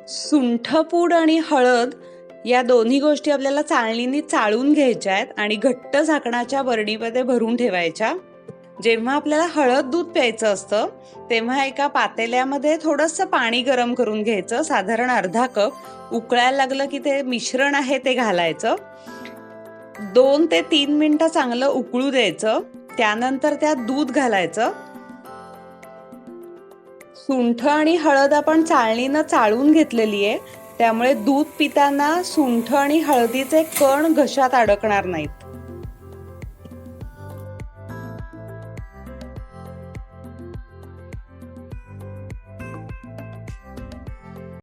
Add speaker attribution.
Speaker 1: सुंठपूड आणि हळद या दोन्ही गोष्टी आपल्याला चाळणीने चाळून घ्यायच्या आहेत आणि घट्ट झाकणाच्या बरणीमध्ये भरून ठेवायच्या. जेव्हा आपल्याला हळद दूध प्यायचं असतं तेव्हा एका पातेल्यामध्ये थोडंसं पाणी गरम करून घ्यायचं, साधारण अर्धा कप. उकळायला लागलं की ते मिश्रण आहे ते घालायचं. 2 ते 3 मिनिटं चांगलं उकळू द्यायचं. त्यानंतर त्यात दूध घालायचं. सुंठ आणि हळद आपण चाळणीनं चाळून घेतलेली आहे, त्यामुळे दूध पिताना सुंठ आणि हळदीचे कण घशात अडकणार नाहीत.